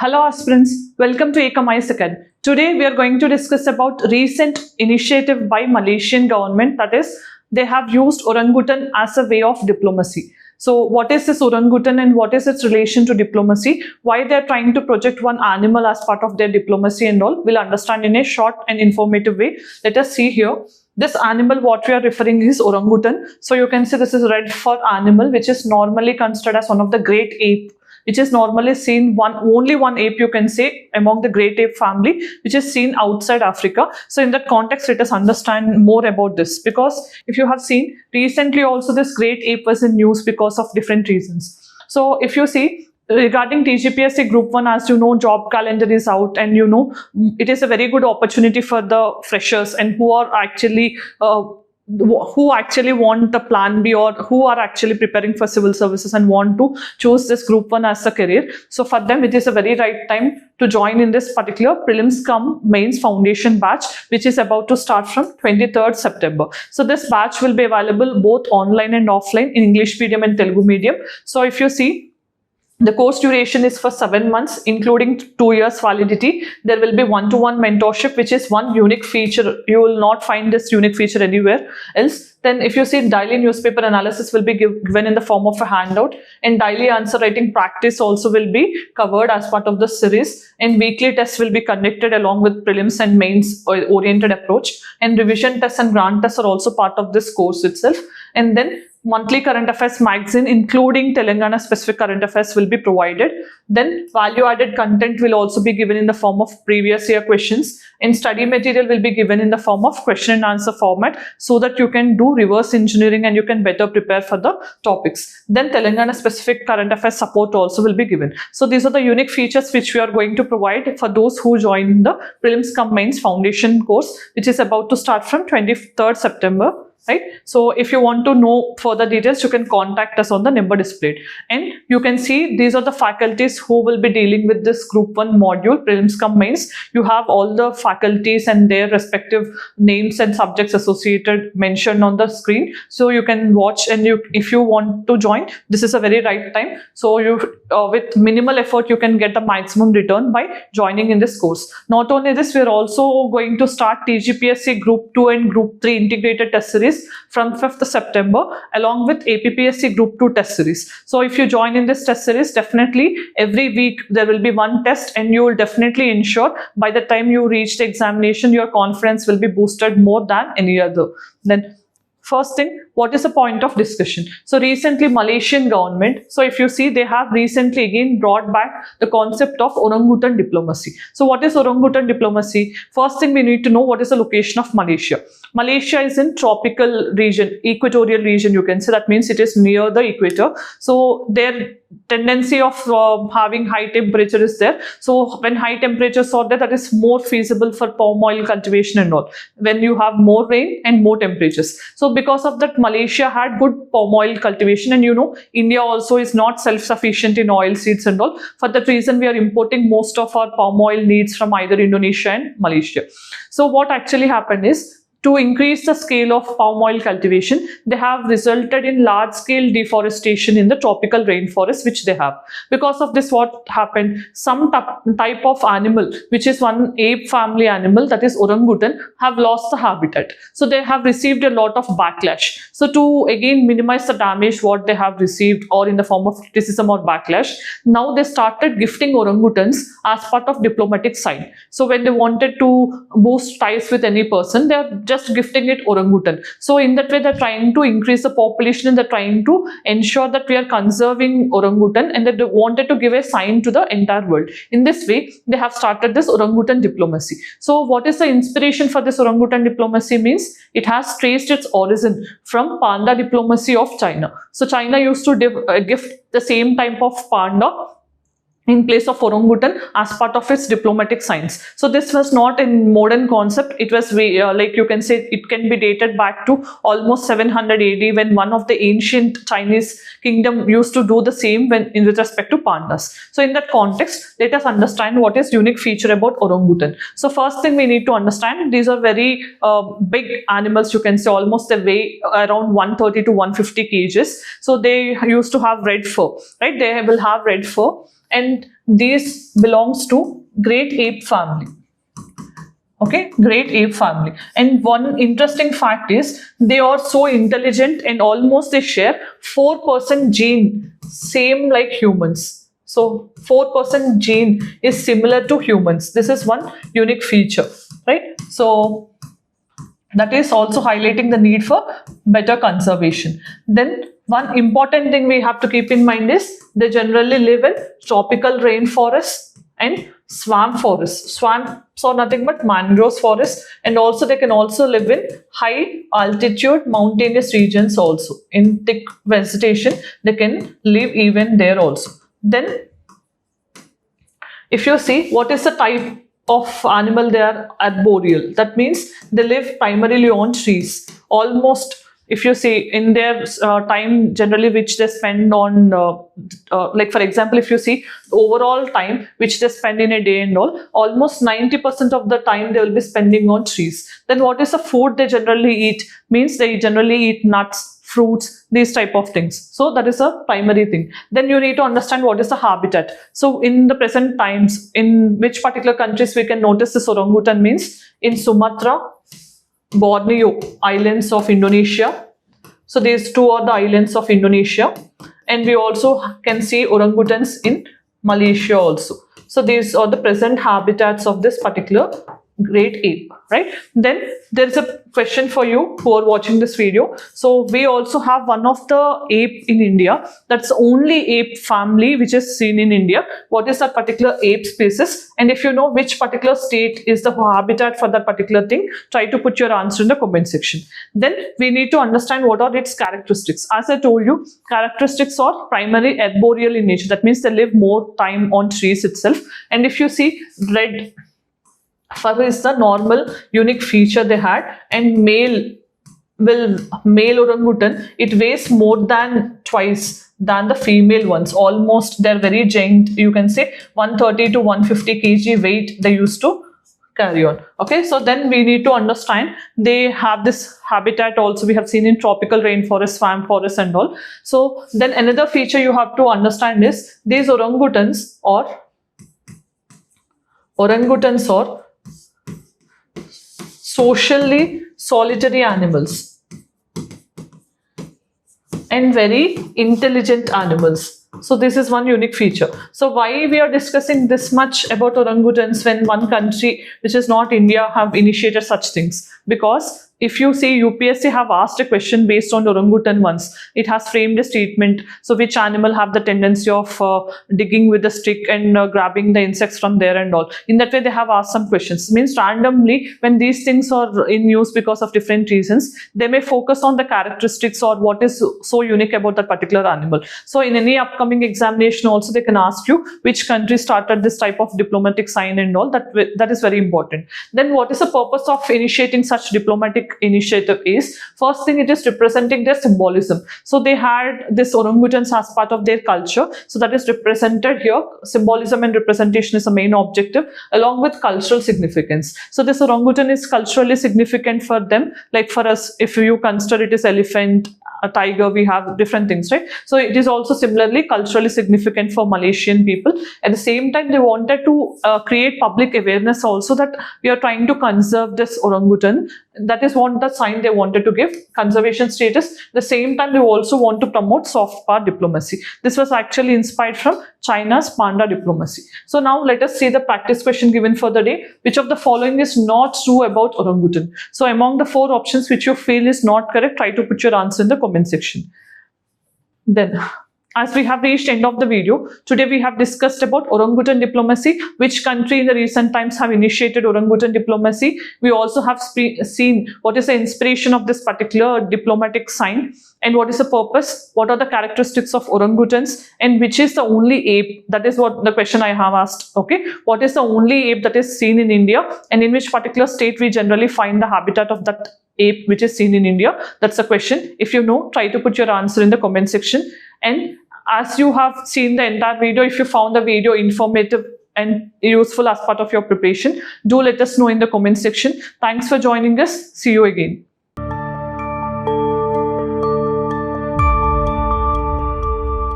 Hello aspirants, welcome to Ekam Academy. Today we are going to discuss about recent initiative by Malaysian government, that is they have used orangutan as a way of diplomacy. So what is this orangutan and what is its relation to diplomacy? Why they are trying to project one animal as part of their diplomacy and all, we'll understand in a short and informative way. Let us see here. This animal what we are referring is orangutan. So you can see this is red fur animal which is normally considered as one of the great ape, which is normally seen only one ape you can say among the great ape family, which is seen outside Africa. So in that context, let us understand more about this, because if you have seen recently also this great ape was in news because of different reasons. So if you see regarding TSPSC Group 1, as you know, job calendar is out, and you know it is a very good opportunity for the freshers and who are actually want the plan B, or who are actually preparing for civil services and want to choose this Group 1 as a career. So for them it is a very right time to join in this particular prelims cum mains foundation batch, which is about to start from 23rd September. So this batch will be available both online and offline in English medium and Telugu medium. So if you see, the course duration is for 7 months, including 2 years validity. There will be one-to-one mentorship, which is one unique feature. You will not find this unique feature anywhere else. Then if you see, daily newspaper analysis will be given in the form of a handout, and daily answer writing practice also will be covered as part of the series, and weekly tests will be conducted along with prelims and mains oriented approach, and revision tests and grant tests are also part of this course itself. And then monthly current affairs magazine including Telangana specific current affairs will be provided. Then value added content will also be given in the form of previous year questions, and study material will be given in the form of question and answer format, so that you can do reverse engineering and you can better prepare for the topics. Then Telangana specific current affairs support also will be given. So these are the unique features which we are going to provide for those who join the prelims cum mains foundation course, which is about to start from 23rd September. Right? So if you want to know further details, you can contact us on the number displayed. And you can see these are the faculties who will be dealing with this Group 1 module, prelims cum mains. You have all the faculties and their respective names and subjects associated mentioned on the screen. So you can watch, and if you want to join, this is a very right time. So you with minimal effort, you can get the maximum return by joining in this course. Not only this, we are also going to start TGPSC Group 2 and Group 3 integrated test series from 5th September along with APPSC Group 2 test series. So if you join in this test series, definitely every week there will be one test, and you will definitely ensure by the time you reach the examination, your confidence will be boosted more than any other. Then first thing, what is the point of discussion? So recently Malaysian government, so if you see, they have recently again brought back the concept of orangutan diplomacy. So what is orangutan diplomacy? First thing, we need to know what is the location of Malaysia. Malaysia is in tropical region, equatorial region you can say. That means it is near the equator. So their tendency of having high temperature is there. So when high temperatures are there, that is more feasible for palm oil cultivation and all, when you have more rain and more temperatures. So because of that, Malaysia had good palm oil cultivation, and you know India also is not self-sufficient in oil seeds and all. For that reason, we are importing most of our palm oil needs from either Indonesia and Malaysia. So what actually happened is, to increase the scale of palm oil cultivation, they have resulted in large scale deforestation in the tropical rainforest which they have. Because of this, what happened, some type of animal, which is one ape family animal, that is orangutan, have lost the habitat. So they have received a lot of backlash. So to again minimize the damage what they have received, or in the form of criticism or backlash, now they started gifting orangutans as part of diplomatic sign. So when they wanted to boost ties with any person, they are just gifting it orangutan. So in that way, they're trying to increase the population, and they're trying to ensure that we are conserving orangutan, and they wanted to give a sign to the entire world. In this way, they have started this orangutan diplomacy. So what is the inspiration for this orangutan diplomacy means, it has traced its origin from panda diplomacy of China. So China used to gift the same type of panda in place of orangutan as part of its diplomatic signs. So this was not a modern concept. It was like you can say it can be dated back to almost 700 AD, when one of the ancient Chinese kingdom used to do the same with respect to pandas. So in that context, let us understand what is unique feature about orangutan. So first thing we need to understand, these are very big animals, you can say. Almost they weigh around 130 to 150 kgs. So they used to have red fur, right? They will have red fur. and these belongs to great ape family. Okay, great ape family. And one interesting fact is they are so intelligent and almost they share 4% gene, same like humans. So 4% gene is similar to humans. This is one unique feature, right? So that is also highlighting the need for better conservation. Then one important thing we have to keep in mind is they generally live in tropical rainforests and swamp forests. Swamps are nothing but mangroves forests, and also they can also live in high altitude mountainous regions also. In thick vegetation, they can live even there also. Then if you see what is the type of animal, they are arboreal. That means they live primarily on trees. Almost, if you see in their time generally which they spend on like for example, if you see overall time which they spend in a day and all, almost 90% of the time they will be spending on trees. Then what is the food they generally eat? Means they generally eat nuts, fruits, these type of things. So that is a primary thing. Then you need to understand what is the habitat. So in the present times, in which particular countries we can notice this orangutan means in Sumatra, Borneo islands of Indonesia. So these two are the islands of Indonesia, and we also can see orangutans in Malaysia also. So these are the present habitats of this particular great ape, right? Then there is a question for you who are watching this video. So we also have one of the ape in India. That's the only ape family which is seen in India. What is that particular ape species? And if you know which particular state is the habitat for that particular thing, try to put your answer in the comment section. Then we need to understand what are its characteristics. As I told you, characteristics are primary arboreal in nature. That means they live more time on trees itself. And if you see red fur is the normal unique feature they had, and male orangutan, it weighs more than twice than the female ones. Almost they're very giant, you can say 130 to 150 kg weight they used to carry on. Okay, so then we need to understand they have this habitat also we have seen in tropical rainforest, swamp forest and all. So then another feature you have to understand is these orangutans are socially solitary animals and very intelligent animals. So this is one unique feature. So why we are discussing this much about orangutans when one country which is not India have initiated such things? Because if you see UPSC have asked a question based on orangutan once, it has framed a statement. So which animal have the tendency of digging with the stick and grabbing the insects from there and all. In that way they have asked some questions. It means randomly when these things are in use because of different reasons, they may focus on the characteristics or what is so unique about that particular animal. So in any upcoming examination also they can ask you which country started this type of diplomatic sign and all. That is very important. Then what is the purpose of initiating such diplomatic initiative is, first thing, it is representing their symbolism. So they had this orangutans as part of their culture, so that is represented here. Symbolism and representation is a main objective along with cultural significance. So this orangutan is culturally significant for them, like for us if you consider it is elephant, a tiger, we have different things, right? So it is also similarly culturally significant for Malaysian people. At the same time they wanted to create public awareness also that we are trying to conserve this orangutan. That is what the sign they wanted to give, conservation status. At the same time they also want to promote soft power diplomacy. This was actually inspired from China's panda diplomacy. So now let us see the practice question given for the day. Which of the following is not true about orangutan? So among the 4 options which you feel is not correct, try to put your answer in the comment section. Then as we have reached end of the video, today we have discussed about orangutan diplomacy, which country in the recent times have initiated orangutan diplomacy. We also have seen what is the inspiration of this particular diplomatic sign and what is the purpose, what are the characteristics of orangutans, and which is the only ape. That is what the question I have asked. Okay, what is the only ape that is seen in India, and in which particular state we generally find the habitat of that ape which is seen in India? That's the question. If you know, try to put your answer in the comment section. And as you have seen the entire video, if you found the video informative and useful as part of your preparation, do let us know in the comment section. Thanks for joining us. See you again.